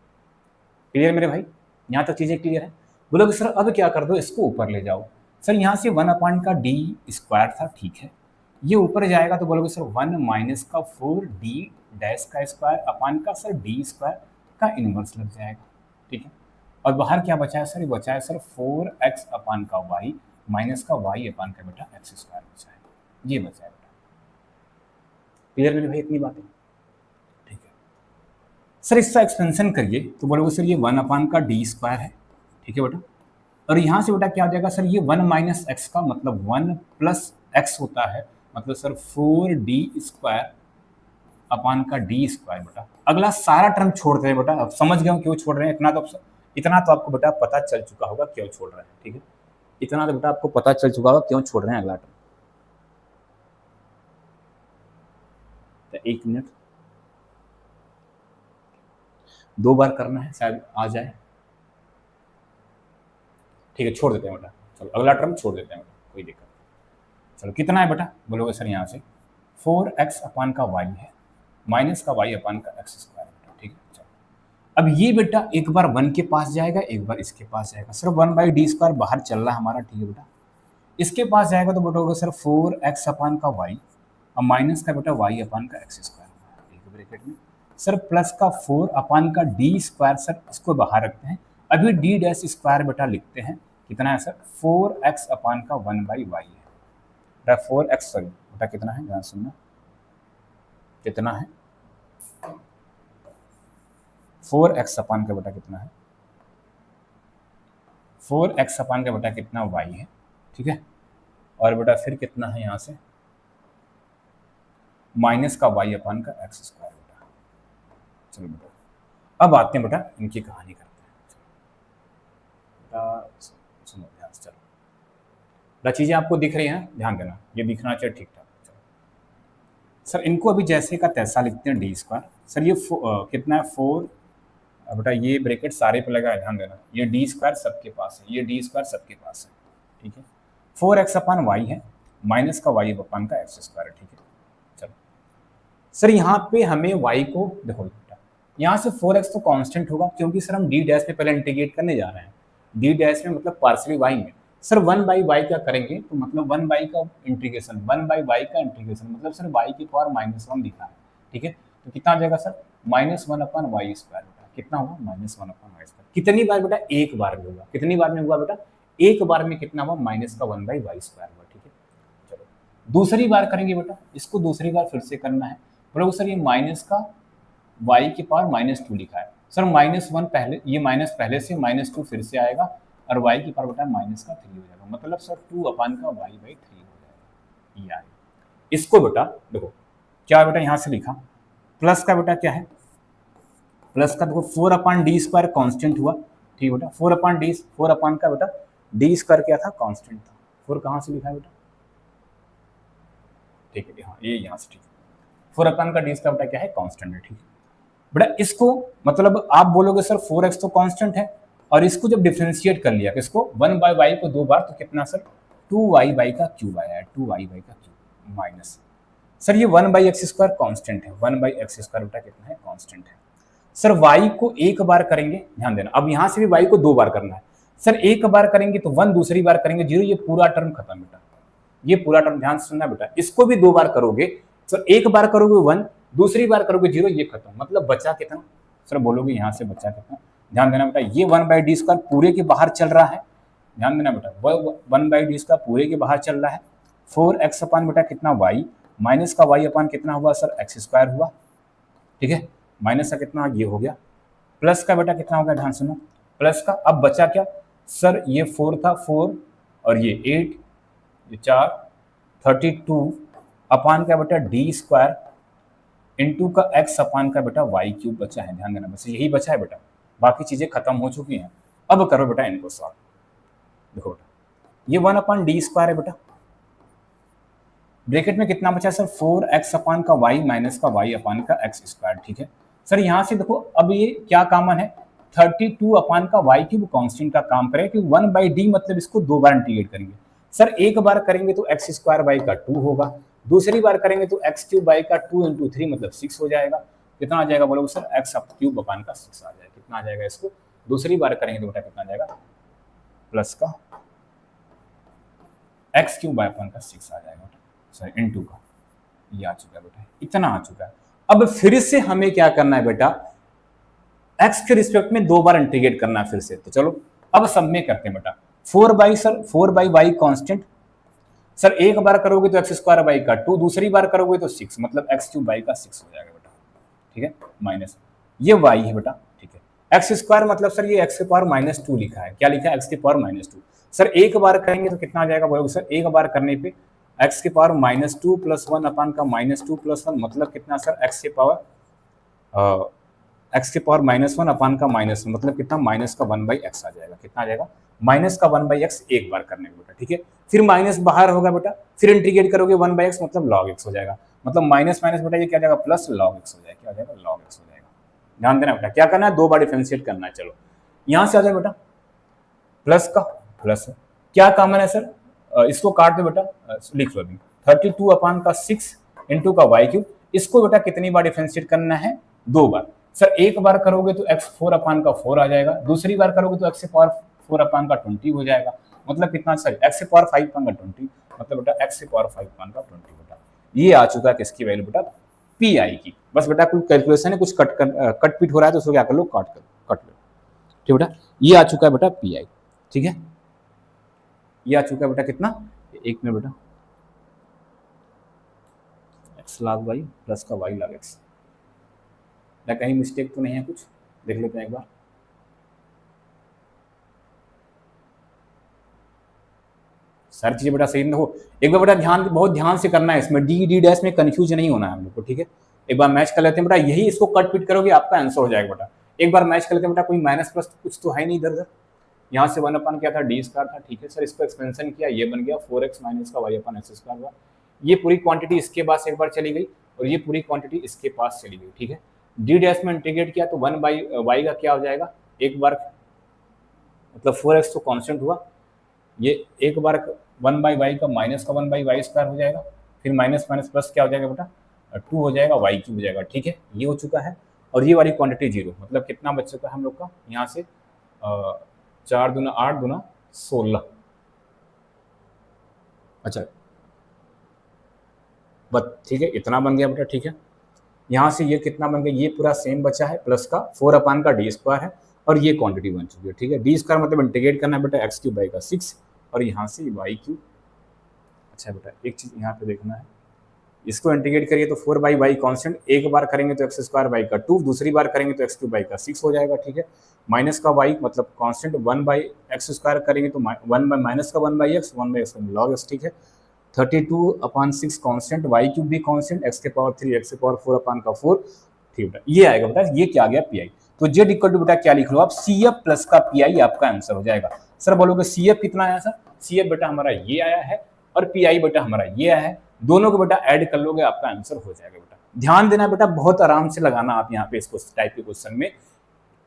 क्लियर मेरे भाई, यहाँ तक चीजें क्लियर है। बोलोगे सर अब क्या कर दो, इसको ऊपर ले जाओ। सर यहाँ से 1 अपान का डी स्क्वायर था, ठीक है, ये ऊपर जाएगा तो बोलोगे सर 1 माइनस का 4d डैश का स्क्वायर अपान का सर डी स्क्वायर का इनवर्स लग जाएगा, ठीक है। और बाहर क्या बचा है सर, ये बचा है सर 4x अपान का y माइनस का y अपान का बेटा एक्स स्क्वायर बचा है, ये बचा है बेटा। क्लियर मेरे भाई इतनी बातें, ठीक है। सर इसका एक्सपेंशन करिए तो बोलोगे सर ये 1 अपान का डी स्क्वायर है, ठीक है बेटा। और यहाँ से बेटा क्या हो जाएगा सर, ये 1 माइनस एक्स का मतलब 1 प्लस एक्स होता है, मतलब सर 4d² अपान का d² बेटा। अगला सारा टर्म छोड़ रहे हैं बेटा, अब समझ गए हो क्यों छोड़ रहे हैं, इतना तो आपको बेटा पता चल चुका होगा क्यों छोड़ रहे हैं, ठीक है। इतना तो बेटा आपको पता चल चुका होगा क्यों छोड़ रहे हैं अगला टर्म। तो 1 मिनट, 2 बार करना है, शायद आ जाए, ठीक है, छोड़ देते हैं बेटा। चलो अगला टर्म छोड़ देते हैं बेटा, कोई दिक्कत नहीं। चलो कितना है बेटा, बोलोगे सर यहाँ से 4x अपान का y है माइनस का y अपान का x² बेटा, ठीक है। चलो अब ये बेटा एक बार 1 के पास जाएगा, एक बार इसके पास जाएगा, सर 1/d² बाहर चल रहा है हमारा, ठीक है बेटा। इसके पास जाएगा तो बेटा होगा सर 4x अपान का y और माइनस का बेटा y अपान का x², ठीक है, ब्रैकेट में सर प्लस का 4 अपान का d², सर इसको बाहर रखते हैं, अभी d² बेटा लिखते हैं, कितना है सर 4x अपान का 1/y है बेटा, 4x सॉरी बेटा कितना है, ध्यान सुनना, कितना है 4x अपान का बेटा कितना है, 4x अपान का बेटा कितना y है, ठीक है। और बेटा फिर कितना है यहाँ से माइनस का y अपान का x² बेटा। चलो बेटा अब आते हैं बेटा इनकी कहानी करते हैं बेटा, सुनो ध्यान से। चलो बेटा चीजें आपको दिख रही हैं, ध्यान देना, ये दिखना चाहिए ठीक ठाक। चलो सर इनको अभी जैसे का तैसा लिखते हैं d², सर ये कितना है 4 बेटा, ये ब्रैकेट सारे पे लगा है, ध्यान देना, ये d² सबके पास है, ये d² सबके पास है, ठीक है। 4x अपान y है माइनस का y अपान का x², ठीक है। चलो सर यहाँ पे हमें y को देखो बेटा, यहाँ से 4x तो कांस्टेंट होगा क्योंकि सर हम d' में पहले इंटीग्रेट करने जा रहे हैं, d' में मतलब पार्शियली y में, सर 1/y क्या करेंगे तो मतलब 1y का इंटीग्रेशन, 1/y का इंटीग्रेशन मतलब सर y की पावर -1 दिखा है, ठीक है। तो कितना आ जाएगा सर -1 अपान y², कितना होगा -1 अपान y²। कितनी बार बेटा, एक बार में होगा, कितनी बार में हुआ बेटा, एक बार में कितना हुआ माइनस का 1/y² हुआ, ठीक है। चलो दूसरी बार करेंगे बेटा, इसको दूसरी बार फिर से करना है, बोलो सर ये माइनस का y की पावर -2 लिखा है, सर -1 पहले, ये माइनस पहले से, -2 फिर से आएगा और y की पावर बेटा -3 हो जाएगा, मतलब सर 2 अपान का y/3 हो जाएगा, ये आएगा। इसको बेटा देखो क्या बेटा यहाँ से लिखा, प्लस का बेटा क्या है, प्लस का देखो 4 अपान d² कांस्टेंट हुआ, ठीक है बेटा, 4 अपान का बेटा d² क्या था, कांस्टेंट था, 4 कहाँ से लिखा है बेटा, ठीक है, हाँ ये यहाँ से, ठीक है, 4 अपान का d² बेटा क्या है, कांस्टेंट है, ठीक है बेटा। इसको मतलब आप बोलोगे सर 4x तो कांस्टेंट है, और इसको जब डिफरेंशिएट कर लिया, इसको 1/y को 2 बार, तो कितना सर 2y/3 आया है, 2y/3 माइनस, सर ये 1/x² कांस्टेंट है, 1/x² बेटा कितना है, कांस्टेंट है। सर y को एक बार करेंगे, ध्यान देना, अब यहां से भी y को 2 बार करना है, सर एक बार करेंगे तो 1, दूसरी बार करेंगे 0, ये पूरा टर्म खत्म बेटा, ये पूरा टर्म, ध्यान से सुनना बेटा, इसको भी 2 बार करोगे, सर एक बार करोगे 1, दूसरी बार करोगे 0, ये खत्म, मतलब बचा कितना, सर बोलोगे यहाँ से बचा कितना, ध्यान देना बेटा, ये 1/d² पूरे के बाहर चल रहा है, ध्यान देना बेटा, 1/d² पूरे के बाहर चल रहा है, 4x अपान बेटा कितना y माइनस का y अपान कितना हुआ सर x² हुआ, ठीक है, माइनस का कितना ये हो गया, प्लस का बेटा कितना हो गया, ध्यान सुनो, प्लस का, अब बचा क्या सर, ये 4 था, 4 और ये 8, ये 4, 32 अपान का बेटा d² इंटू का x अपान का बेटा y³ बचा है, ध्यान देना, बस यही बचा है बेटा, बाकी चीजें खत्म हो चुकी हैं। अब करो बेटा इनको सॉल्व, देखो बेटा ये 1 अपान d² है बेटा, ब्रैकेट में कितना बचा सर 4x अपान का y माइनस का y अपान का x², ठीक है। सर यहाँ से देखो अब ये क्या कॉमन है, 32 अपान का y³ कांस्टेंट का काम करेगा, कि 1/d मतलब इसको 2 बार इंटीग्रेट करेंगे, सर एक बार करेंगे तो x² का 2 होगा, दूसरी बार करेंगे तो x³ का 2 × 3 मतलब 6 हो जाएगा, कितना आ जाएगा बोलोगे सर x³ अपान का 6 आ जाएगा, कितना आ जाएगा, इसको दूसरी बार करेंगे तो बेटा कितना आ जाएगा, प्लस का x³ अपान का 6 आ जाएगा बेटा, सॉरी इंटू का, ये आ चुका है बेटा, इतना आ चुका है। अब फिर से हमें क्या करना है बेटा, x के रिस्पेक्ट में 2 बार इंटीग्रेट करना है फिर से, तो चलो अब सब में करते हैं बेटा, 4/y कांस्टेंट, सर एक बार करोगे तो x² का 2, दूसरी बार करोगे तो 6, मतलब x³ का 6 हो जाएगा बेटा, ठीक है, माइनस ये y है बेटा, ठीक है, एक्स स्क्वायर मतलब सर ये एक्स के पावर -2 लिखा है, क्या लिखा है, एक्स के पावर -2। सर एक बार करेंगे तो कितना आ जाएगा बोलोगे सर, एक बार करने पे एक्स के पावर -2 प्लस 1 अपान का -2 प्लस 1 मतलब कितना सर, एक्स के पावर -1 अपान का -1 मतलब कितना, माइनस का 1/x आ जाएगा। कितना आ जाएगा, माइनस का 1/x एक बार करने में बेटा, ठीक है। फिर माइनस बाहर होगा बेटा, फिर इंटीग्रेट करोगे 1/x मतलब log x हो जाएगा, मतलब माइनस माइनस बेटा ये क्या आ जाएगा, प्लस log x हो जाएगा। क्या हो जाएगा, log x हो जाएगा। ध्यान देना बेटा, क्या करना है, 2 बार डिफरेंशिएट करना है। चलो यहां से आ जाए बेटा, प्लस का प्लस है, क्या कॉमन है सर, इसको काट दो बेटा, लिख लो अभी 32 अपान का 6 इंटू का y3। इसको बेटा कितनी बार डिफरेंशिएट करना है, 2 बार। सर एक बार करोगे तो x4 अपान का 4 आ जाएगा, दूसरी बार करोगे तो x से पावर 4 अपान का 20 हो जाएगा, मतलब कितना सर, x से पावर 5 अपान का 20 मतलब बेटा x से पावर 5 अपान का 20 बेटा। ये आ चुका है किसकी वैल्यू बेटा, पी आई की। बस बेटा कोई कैलकुलेशन है, कुछ कट पीट हो रहा है तो उसको क्या कर लो, कट लो, ठीक बेटा। ये आ चुका है बेटा पी आई, ठीक है। ये आ चुका है बेटा कितना, एक मिनट बेटा, एक्स log y प्लस का y log x, या कहीं मिस्टेक तो नहीं है, कुछ देख लेते हैं एक बार। सारी चीजें बेटा सही हो, एक बार बेटा बहुत ध्यान से करना है, इसमें डी डैश में कंफ्यूज नहीं होना है हम लोग को, ठीक है। एक बार मैच कर लेते हैं बेटा, यही इसको कट पिट करोगे आपका आंसर हो जाएगा बेटा। एक बार मैच कर लेते हैं बेटा, कोई माइनस प्लस कुछ तो है नहीं इधर उधर, यहाँ से 1 अपन क्या था, डी स्क्वायर था, ठीक है सर। इसको एक्सपेंशन किया, ये बन गया 4x माइनस का y अपन एक्स स्क्वायर हुआ। ये पूरी क्वांटिटी इसके पास एक बार चली गई और ये पूरी क्वांटिटी इसके पास चली गई, ठीक है। डी डैश में इंटीग्रेट किया तो 1/y का क्या हो जाएगा, एक बार मतलब 4x तो कांस्टेंट हुआ, ये एक बार 1/y का माइनस का 1/y स्क्वायर हो जाएगा, फिर माइनस माइनस प्लस क्या हो जाएगा बेटा, 2 हो जाएगा, y3 हो जाएगा, ठीक है। ये हो चुका है और ये वाली क्वांटिटी 0, मतलब कितना बच चुका है हम लोग का, यहाँ से 4 दूना 8 दूना 16, अच्छा बस ठीक है, इतना बन गया बेटा, ठीक है। यहाँ से ये कितना बन गया, ये पूरा सेम बचा है, प्लस का 4 अपान का डी स्क्वायर है और ये क्वांटिटी बन चुकी है, ठीक है। डी स्क्वायर मतलब इंटीग्रेट करना है बेटा, x³ का 6 और यहाँ से y3। अच्छा बेटा एक चीज यहाँ पे देखना है, इसको इंटीग्रेट करिए तो 4/y कांस्टेंट, एक बार करेंगे तो x² का 2, दूसरी बार करेंगे तो x³ का 6 हो जाएगा, ठीक है। माइनस का y मतलब कांस्टेंट, 1/x² करेंगे तो 1 माइनस का 1/x, 1/x log x, ठीक है। 32 अपान 6 कांस्टेंट, y³ भी कांस्टेंट, x के पावर 3, x के पावर 4 अपान का 4, ठीक है। ये आएगा बेटा, ये क्या आ गया पी आई। तो z इक्वल टू बेटा क्या लिख लो आप, CF प्लस का पी आपका आंसर हो जाएगा। सर बोलोगे CF कितना आया सर, CF बेटा हमारा ये आया है और पी बेटा हमारा ये आया है, दोनों को बेटा ऐड कर लोगे आपका आंसर हो जाएगा बेटा। ध्यान देना बेटा, बहुत आराम से लगाना आप यहाँ पे इसको टाइप के क्वेश्चन में,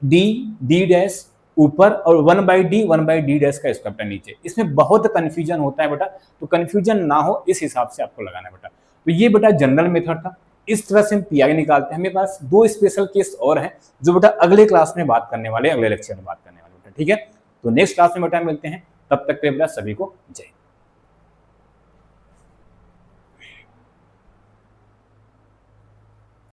डी डैश ऊपर और 1/d डैश का स्क्वायर नीचे, इसमें बहुत कंफ्यूजन होता है बेटा, तो कंफ्यूजन ना हो इस हिसाब से आपको लगाना है बेटा। तो ये बेटा जनरल मेथड था, इस तरह से हम पीआई निकालते हैं। हमें पास 2 स्पेशल केस और हैं जो बेटा अगले क्लास में बात करने वाले, अगले लेक्चर में बात करने वाले बेटा, ठीक है। तो नेक्स्ट क्लास में बेटा मिलते हैं, तब तक के बेटा सभी को जय हिंद।